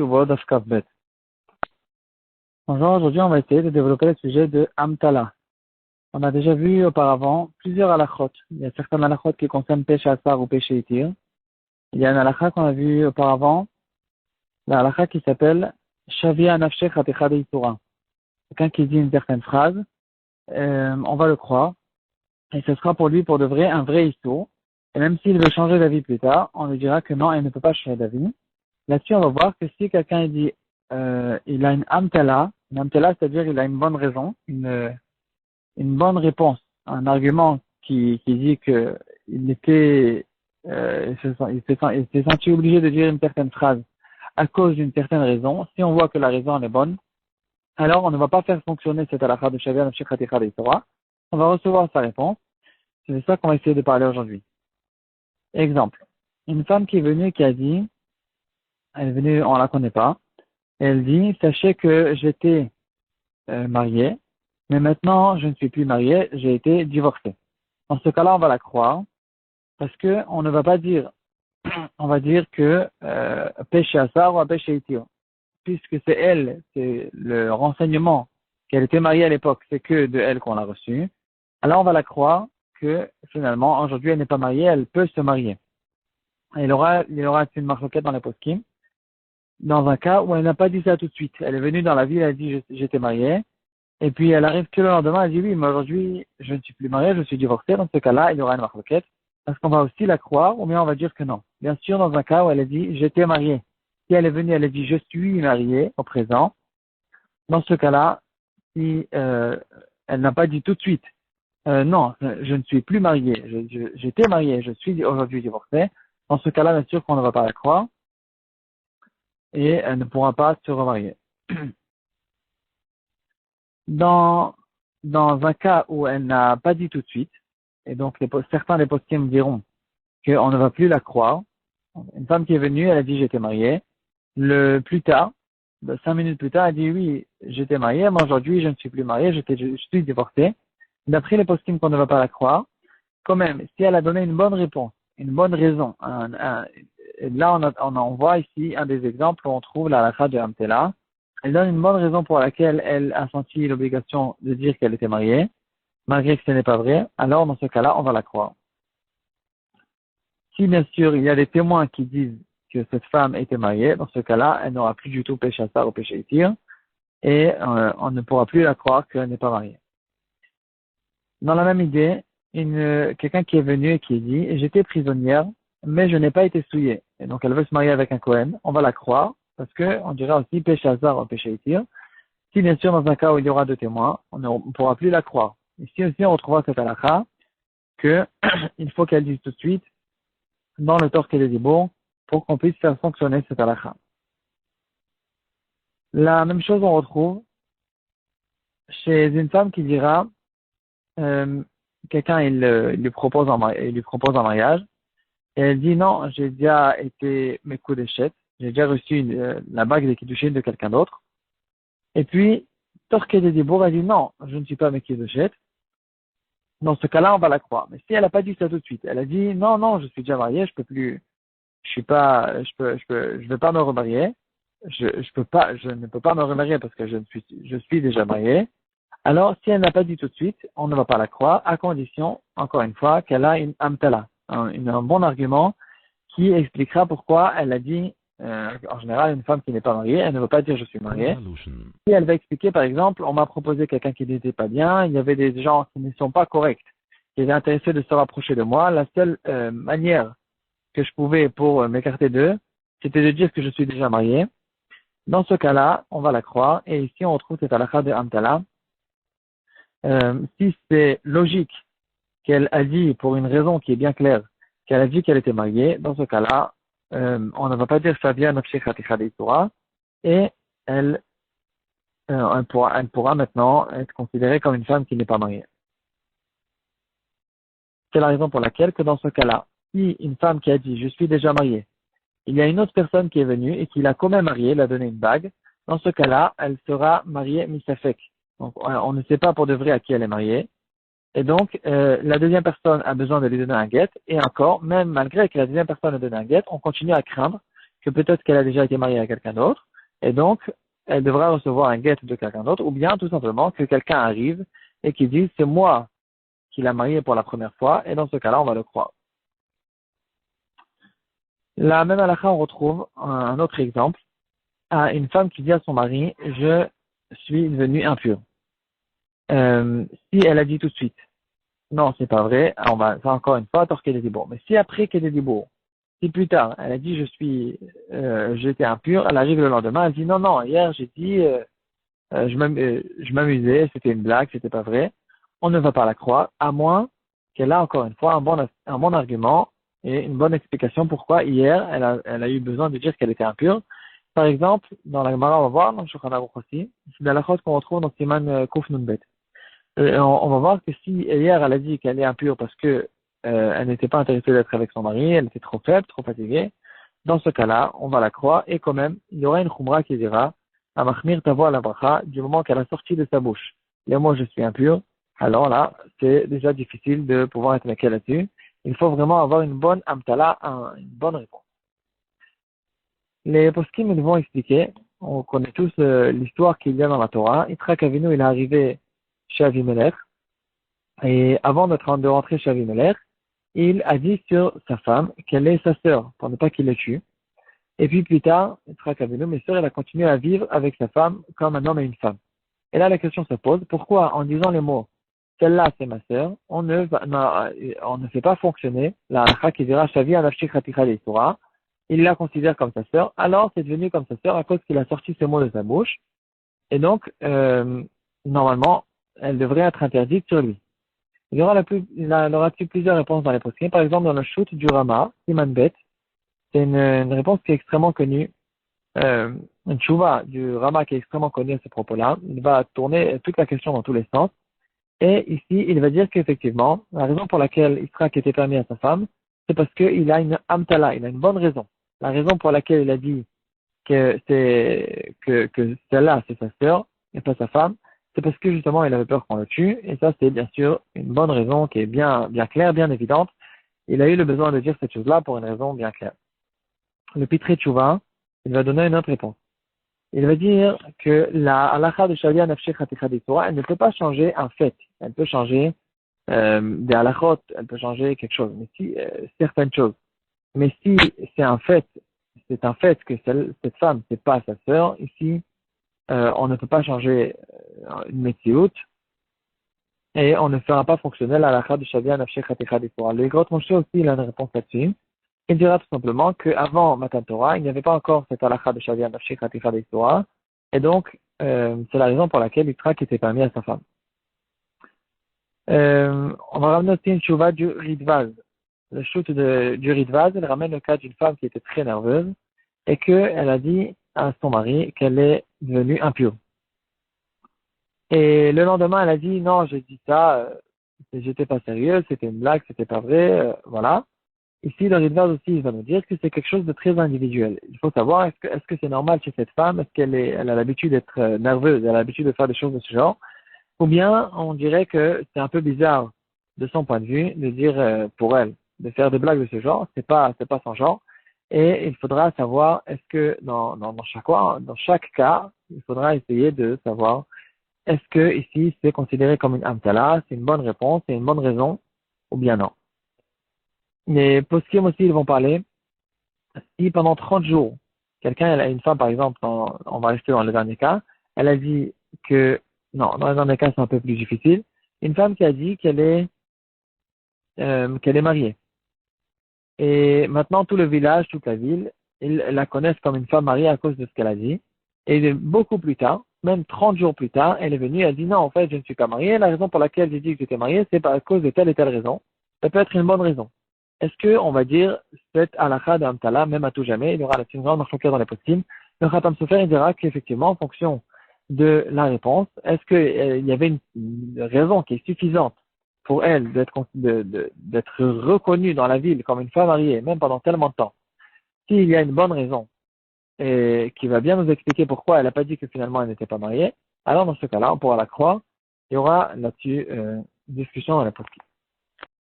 Ktuvot Daf Kaf Bet. Bonjour, aujourd'hui on va essayer de développer le sujet de Amtala. On a déjà vu auparavant plusieurs halachot. Il y a certains halachot qui concernent péché asar ou péché itir. Il y a un halakha qu'on a vu auparavant, la halakha qui s'appelle Shavia Nafshech Hatecha Deitura. Quelqu'un qui dit une certaine phrase, on va le croire, et ce sera pour lui pour de vrai un vrai issour. Et même s'il veut changer d'avis plus tard, on lui dira que non, il ne peut pas changer d'avis. Là-dessus, on va voir que si quelqu'un dit il a une amtala, c'est-à-dire il a une bonne raison, une bonne réponse, un argument qui dit que il s'est senti obligé de dire une certaine phrase à cause d'une certaine raison. Si on voit que la raison elle est bonne, alors on ne va pas faire fonctionner cette halakha de Shavia Nafshech Hatecha Deitura. On va recevoir sa réponse. C'est de ça qu'on va essayer de parler aujourd'hui. Exemple. Une femme qui est venue et qui a dit, elle est venue, on la connaît pas, et elle dit, sachez que j'étais mariée, mais maintenant je ne suis plus mariée, j'ai été divorcée. Dans ce cas-là, on va la croire, parce que on ne va pas dire, on va dire que péché asar ou péché itir, puisque c'est elle, c'est le renseignement qu'elle était mariée à l'époque, c'est que de elle qu'on l'a reçu. Alors on va la croire que finalement aujourd'hui elle n'est pas mariée, elle peut se marier. Et il y aura une marloquette dans les poskim. Dans un cas où elle n'a pas dit ça tout de suite. Elle est venue dans la ville, elle a dit j'étais mariée. Et puis elle arrive que le lendemain, elle dit oui, mais aujourd'hui je ne suis plus mariée, je suis divorcée. Dans ce cas-là, il y aura une marloquette. Parce qu'on va aussi la croire, ou bien on va dire que non. Bien sûr, dans un cas où elle a dit j'étais mariée. Si elle est venue, elle a dit je suis mariée au présent. Dans ce cas-là, si elle n'a pas dit tout de suite non, je ne suis plus mariée, j'étais mariée, je suis aujourd'hui divorcée. Dans ce cas-là, bien sûr qu'on ne va pas la croire et elle ne pourra pas se remarier. Dans un cas où elle n'a pas dit tout de suite, et donc certains des poskim diront qu'on ne va plus la croire, une femme qui est venue, elle a dit j'étais mariée, plus tard, 5 minutes plus tard, elle dit oui, j'étais mariée, mais aujourd'hui je ne suis plus mariée, je suis divorcée. D'après les poskim qu'on ne va pas la croire, quand même, si elle a donné une bonne réponse, une bonne raison, là on voit ici un des exemples où on trouve la halakha de Amtela. Elle donne une bonne raison pour laquelle elle a senti l'obligation de dire qu'elle était mariée, malgré que ce n'est pas vrai, alors dans ce cas-là, on va la croire. Si bien sûr il y a des témoins qui disent que cette femme était mariée, dans ce cas-là, elle n'aura plus du tout péché asar ou péché itir, et on ne pourra plus la croire qu'elle n'est pas mariée. Dans la même idée, quelqu'un qui est venu et qui dit j'étais prisonnière, mais je n'ai pas été souillée. Et donc elle veut se marier avec un Kohen, on va la croire, parce que on dira aussi péché hasard ou péché itir. Si bien sûr dans un cas où il y aura deux témoins, on ne pourra plus la croire. Ici aussi on retrouvera cette halakha que il faut qu'elle dise tout de suite dans le torque et les dibours pour qu'on puisse faire fonctionner cette halakha. La même chose on retrouve chez une femme qui dira quelqu'un il lui propose un mariage et elle dit non, j'ai déjà été mes coups d'échec, j'ai déjà reçu la bague des kiddushin de quelqu'un d'autre. Et puis Torqué de Dibour a dit non, je ne suis pas mes kiddushin. Dans ce cas-là, on va la croire. Mais si elle n'a pas dit ça tout de suite, elle a dit non, je suis déjà mariée, je vais pas me remarier, je ne peux pas me remarier parce que je suis déjà mariée. Alors, si elle n'a pas dit tout de suite, on ne va pas la croire, à condition, encore une fois, qu'elle a une amtala, un bon argument qui expliquera pourquoi elle a dit, en général, une femme qui n'est pas mariée, elle ne veut pas dire je suis mariée. Si elle va expliquer, par exemple, on m'a proposé quelqu'un qui n'était pas bien, il y avait des gens qui ne sont pas corrects, qui étaient intéressés de se rapprocher de moi, la seule manière que je pouvais pour m'écarter d'eux, c'était de dire que je suis déjà mariée. Dans ce cas-là, on va la croire, et ici on retrouve cette halakha de amtala. Si c'est logique qu'elle a dit pour une raison qui est bien claire, qu'elle a dit qu'elle était mariée, dans ce cas-là, on ne va pas dire Shavia Nafshech Hatecha Deitura et elle pourra maintenant être considérée comme une femme qui n'est pas mariée. C'est la raison pour laquelle que dans ce cas-là, si une femme qui a dit je suis déjà mariée, il y a une autre personne qui est venue et qui l'a quand même mariée, l'a donné une bague, dans ce cas-là, elle sera mariée misafek. Donc, on ne sait pas pour de vrai à qui elle est mariée. Et donc, la deuxième personne a besoin de lui donner un guet. Et encore, même malgré que la deuxième personne a donné un guet, on continue à craindre que peut-être qu'elle a déjà été mariée à quelqu'un d'autre. Et donc, elle devra recevoir un guet de quelqu'un d'autre, ou bien tout simplement que quelqu'un arrive et qui dise c'est moi qui l'a marié pour la première fois, et dans ce cas-là, on va le croire. La même halakha, on retrouve un autre exemple à une femme qui dit à son mari je suis devenue impure. Si elle a dit tout de suite non, c'est pas vrai, on va faire encore une fois torquer les dibours. Mais si après qu'elle est dibours, si plus tard elle a dit j'étais impure, elle arrive le lendemain, elle dit non, hier j'ai dit je m'amusais, c'était une blague, c'était pas vrai, on ne va pas la croire, à moins qu'elle a encore une fois un bon argument et une bonne explication pourquoi hier elle a eu besoin de dire qu'elle était impure. Par exemple, dans la Gemara, on va voir, dans le Shulchan Aruch aussi, c'est dans la chose qu'on retrouve dans Siman Kuf Nun Bet. On va voir que si hier elle a dit qu'elle est impure parce que elle n'était pas intéressée d'être avec son mari, elle était trop faible, trop fatiguée, dans ce cas-là, on va la croire et quand même, il y aura une khumra qui dira Amachmir tavo la bracha du moment qu'elle a sorti de sa bouche. Et moi je suis impur, alors là, c'est déjà difficile de pouvoir être avec elle là-dessus. Il faut vraiment avoir une bonne amtala, une bonne réponse. Les poskim nous vont expliquer, on connaît tous l'histoire qu'il y a dans la Torah. Yitzhak Avinu, il est arrivé chez Avimelech, et avant de rentrer chez Avimelech, il a dit sur sa femme qu'elle est sa sœur, pour ne pas qu'il le tue. Et puis plus tard, Yitzhak Avinu, mes sœurs, elle a continué à vivre avec sa femme comme un homme et une femme. Et là, la question se pose, pourquoi en disant les mots celle-là c'est ma sœur, on ne fait pas fonctionner la halakha qui dira Shavi anafshik ratikha leisura, il la considère comme sa sœur, alors c'est devenu comme sa sœur à cause qu'il a sorti ce mot de sa bouche, et donc normalement elle devrait être interdite sur lui. Il y aura plusieurs réponses dans les poskim. Par exemple, dans le shoot du Rama, Siman Bet, c'est une réponse qui est extrêmement connue, une tchouva du Rama qui est extrêmement connue à ce propos-là. Il va tourner toute la question dans tous les sens. Et ici, il va dire qu'effectivement, la raison pour laquelle Yitzhak était permis à sa femme, c'est parce qu'il a une amtala, il a une bonne raison. La raison pour laquelle il a dit que celle-là, c'est sa sœur et pas sa femme, c'est parce que justement, il avait peur qu'on le tue. Et ça, c'est bien sûr une bonne raison qui est bien claire, bien évidente. Il a eu le besoin de dire cette chose-là pour une raison bien claire. Le Pitré Tchouva, il va donner une autre réponse. Il va dire que la halakha de Shalia Nafshech Hatikha Torah, elle ne peut pas changer un fait. Elle peut changer des halakhot, elle peut changer quelque chose, mais si certaines choses. Mais si c'est un fait que cette femme, c'est pas sa sœur, ici, on ne peut pas changer une metsiout et on ne fera pas fonctionner la halakha de Shalia Nafshech Hatikha Torah. Le Grot Moshe aussi, il a une réponse là-dessus. Il dira tout simplement qu'avant Matan Torah, il n'y avait pas encore cette halakha de Shalia Nafshech Hatikha Torah, et donc c'est la raison pour laquelle Yitzhak était permis à sa femme. On va ramener aussi une chouva du Ridvaz. Le shoot du Ridvaz, il ramène le cas d'une femme qui était très nerveuse et qu'elle a dit à son mari qu'elle est devenue impure. Et le lendemain, elle a dit non, j'ai dit ça, j'étais pas sérieux, c'était une blague, c'était pas vrai, voilà. Ici, le Ridvaz aussi, il va nous dire que c'est quelque chose de très individuel. Il faut savoir, est-ce que c'est normal chez cette femme, est-ce elle a l'habitude d'être nerveuse, elle a l'habitude de faire des choses de ce genre, ou bien on dirait que c'est un peu bizarre de son point de vue de dire pour elle de faire des blagues de ce genre, c'est pas son genre. Et il faudra savoir est-ce que dans chaque cas, il faudra essayer de savoir est-ce que ici c'est considéré comme une amtala, c'est une bonne réponse, c'est une bonne raison, ou bien non. Les poskim aussi ils vont parler si pendant 30 jours quelqu'un, elle a une femme par exemple, on va rester dans le dernier cas, elle a dit que non, dans les derniers cas, c'est un peu plus difficile. Une femme qui a dit qu'elle est mariée. Et maintenant, tout le village, toute la ville, ils la connaissent comme une femme mariée à cause de ce qu'elle a dit. Et beaucoup plus tard, même 30 jours plus tard, elle est venue, elle a dit non, en fait, je ne suis pas mariée. La raison pour laquelle j'ai dit que j'étais mariée, c'est à cause de telle et telle raison. Ça peut être une bonne raison. Est-ce que on va dire cette halakha d'Amtala, même à tout jamais, il y aura la grande marque dans les postim. Le Khatam Sofer, il dira qu'effectivement, en fonction de la réponse, est-ce qu'il y avait une raison qui est suffisante pour elle d'être reconnue dans la ville comme une femme mariée, même pendant tellement de temps? S'il y a une bonne raison et qui va bien nous expliquer pourquoi elle n'a pas dit que finalement elle n'était pas mariée, alors dans ce cas-là, on pourra la croire. Il y aura là-dessus discussion dans la postim.